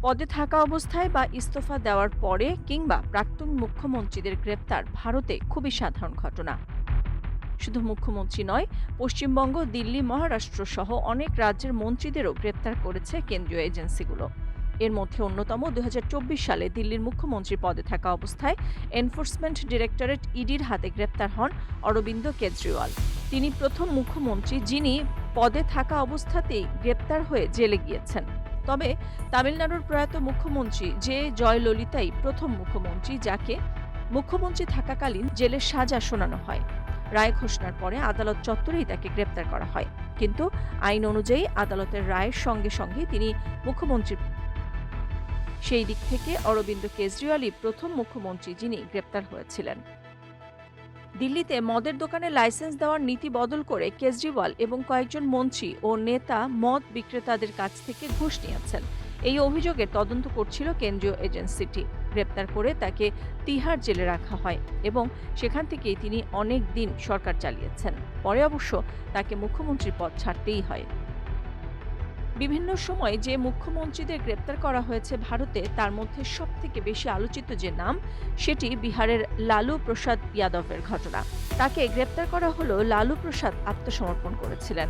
পদে থাকা অবস্থায় বা ইস্তফা দেওয়ার পরে কিংবা প্রাক্তন মুখ্যমন্ত্রীদের গ্রেপ্তার ভারতে খুবই সাধারণ ঘটনা। শুধু মুখ্যমন্ত্রী নয়, পশ্চিমবঙ্গ, দিল্লি, মহারাষ্ট্র সহ অনেক রাজ্যের মন্ত্রীদেরও গ্রেপ্তার করেছে কেন্দ্রীয় এজেন্সিগুলো। এর মধ্যে অন্যতম ২০২৪ সালে দিল্লির মুখ্যমন্ত্রী পদে থাকা অবস্থায় এনফোর্সমেন্ট ডিরেক্টরেট ইডির হাতে গ্রেপ্তার হন অরবিন্দ কেজরিওয়াল। তিনি প্রথম মুখ্যমন্ত্রী যিনি পদে থাকা অবস্থাতেই গ্রেপ্তার হয়ে জেলে গিয়েছেন। তবে তামিলনাড়ুর প্রয়াত মুখ্যমন্ত্রী জয়ললিতাই প্রথম মুখ্যমন্ত্রী যাকে মুখ্যমন্ত্রী থাকাকালীন জেলের সাজা শোনানো হয়। রায় ঘোষণার পরে আদালত চত্বরেই তাকে গ্রেপ্তার করা হয়, কিন্তু আইন অনুযায়ী আদালতের রায়ের সঙ্গে সঙ্গে তিনি মুখ্যমন্ত্রী। সেই দিক থেকে অরবিন্দ কেজরিওয়ালই প্রথম মুখ্যমন্ত্রী যিনি গ্রেপ্তার হয়েছিলেন। দিল্লিতে মদের দোকানে লাইসেন্স দেওয়ার নীতি বদল করে কেজরিওয়াল এবং কয়েকজন মন্ত্রী ও নেতা মদ বিক্রেতাদের কাছ থেকে ঘুষ নিয়েছেন। এই অভিযোগের তদন্ত করছিল কেন্দ্রীয় এজেন্সিটি। গ্রেপ্তার করে তাকে তিহার জেলে রাখা হয় এবং সেখান থেকেই তিনি অনেক দিন সরকার চালিয়েছেন। পরে অবশ্য তাকে মুখ্যমন্ত্রীর পদ ছাড়তেই হয়। বিভিন্ন সময় যে মুখ্যমন্ত্রীদের গ্রেপ্তার করা হয়েছে ভারতে, তার মধ্যে সবথেকে বেশি আলোচিত যে নাম, সেটি বিহারের লালু প্রসাদ যাদবের ঘটনা। তাকে গ্রেপ্তার করা হলো লালু প্রসাদ আত্মসমর্পণ করেছিলেন।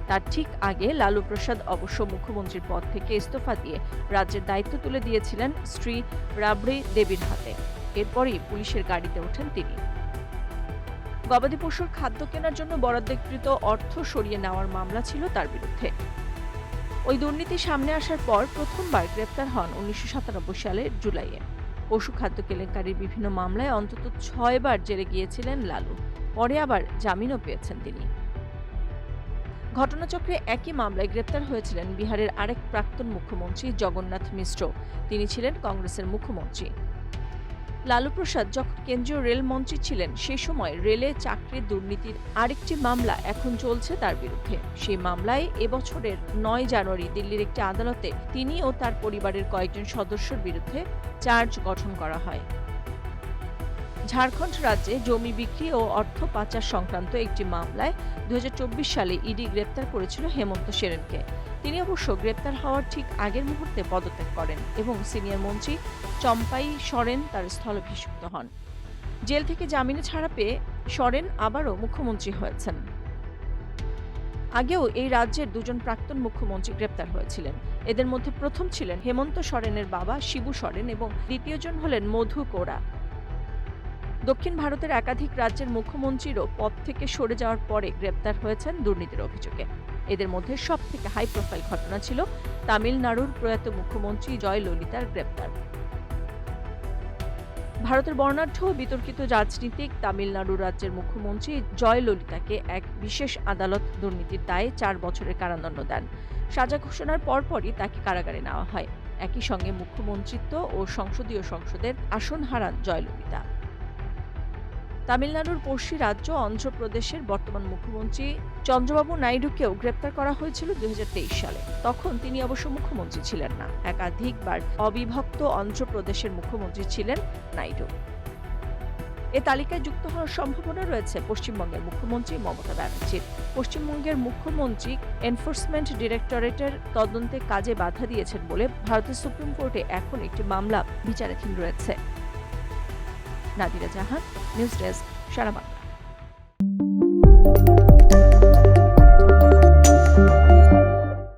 তার ঠিক আগে লালু প্রসাদ অবশ্য মুখ্যমন্ত্রীর পদ থেকে ইস্তফা দিয়ে রাজ্যের দায়িত্ব তুলে দিয়েছিলেন স্ত্রী রাবড়ি দেবীর হাতে। এরপরই পুলিশের গাড়িতে ওঠেন তিনি। গবাদি পশুর খাদ্য কেনার জন্য বরাদ্দকৃত অর্থ সরিয়ে নেওয়ার মামলা ছিল তার বিরুদ্ধে। ওই দুর্নীতি সামনে আসার পর প্রথমবার গ্রেপ্তার হন ১৯৯৭ সালের জুলাইয়ে। পশু খাদ্য কেলেঙ্কারির বিভিন্ন মামলায় অন্তত ৬ বার জেলে গিয়েছিলেন লালু। পরে আবার জামিনও পেয়েছেন তিনি। ঘটনাচক্রে একই মামলায় গ্রেপ্তার হয়েছিলেন বিহারের আরেক প্রাক্তন মুখ্যমন্ত্রী জগন্নাথ মিশ্র। তিনি ছিলেন কংগ্রেসের মুখ্যমন্ত্রী। লালু প্রসাদ যখন কেন্দ্রীয় রেল মন্ত্রী ছিলেন, সে সময় রেলে চাকরির দুর্নীতির আরেকটি মামলা এখন চলছে তার বিরুদ্ধে। সেই মামলায় এবছরের ৯ জানুয়ারি দিল্লির একটি আদালতে তিনি ও তার পরিবারের কয়েকজন সদস্যের বিরুদ্ধে চার্জ গঠন করা হয়। ঝাড়খণ্ড রাজ্যে জমি বিক্রি ও অর্থ পাচার সংক্রান্ত একটি মামলায় ২০২৪ সালে ইডি গ্রেপ্তার করেছিল হেমন্ত সোরেনকে। তিনি অবশ্য গ্রেপ্তার হওয়ার ঠিক আগের মুহূর্তে পদত্যাগ করেন এবং সিনিয়র মন্ত্রী চম্পাই সোরেন তার স্থলাভিষিক্ত হন। জেল থেকে জামিনে ছাড়া পেয়ে সোরেন আবারও মুখ্যমন্ত্রী হয়েছেন। আগেও এই রাজ্যের দুজন প্রাক্তন মুখ্যমন্ত্রী গ্রেপ্তার হয়েছিলেন। এদের মধ্যে প্রথম ছিলেন হেমন্ত সোরেনের বাবা শিবু সোরেন এবং দ্বিতীয়জন হলেন মধু কোড়া। দক্ষিণ ভারতের একাধিক রাজ্যের মুখ্যমন্ত্রীরও পদ থেকে সরে যাওয়ার পরে গ্রেপ্তার হয়েছেন দুর্নীতির অভিযোগে। এদের মধ্যে সবথেকে হাই প্রোফাইল ঘটনা ছিল তামিলনাড়ুর প্রয়াত মুখ্যমন্ত্রী জয়ললিতার গ্রেপ্তার। ভারতের বর্ণাঢ্য ও বিতর্কিত রাজনীতিক তামিলনাড়ু রাজ্যের মুখ্যমন্ত্রী জয়ললিতাকে এক বিশেষ আদালত দুর্নীতির দায়ে ৪ বছরের কারাদণ্ড দেন। সাজা ঘোষণার পরপরই তাকে কারাগারে নেওয়া হয়। একই সঙ্গে মুখ্যমন্ত্রিত্ব ও সংসদীয় সংসদের আসন হারান জয়ললিতা। তামিলনাড়ুর পড়শি রাজ্য অন্ধ্রপ্রদেশের বর্তমান মুখ্যমন্ত্রী চন্দ্রবাবু নাইডুকেও গ্রেপ্তার করা হয়েছিল ২০২৩ সালে। তখন তিনি অবশ্য মুখ্যমন্ত্রী ছিলেন না। একাধিকবার অবিভক্ত অন্ধ্রপ্রদেশের মুখ্যমন্ত্রী ছিলেন নাইডু। এ তালিকায় যুক্ত হওয়ার সম্ভাবনা রয়েছে পশ্চিমবঙ্গের মুখ্যমন্ত্রী মমতা ব্যানার্জির। পশ্চিমবঙ্গের মুখ্যমন্ত্রী এনফোর্সমেন্ট ডিরেক্টরেটের তদন্তে কাজে বাধা দিয়েছেন বলে ভারতের সুপ্রিম কোর্টে এখন একটি মামলা বিচারাধীন রয়েছে। নাদিরা জাহান, নিউজ ডেস্ক, সারা বাংলা।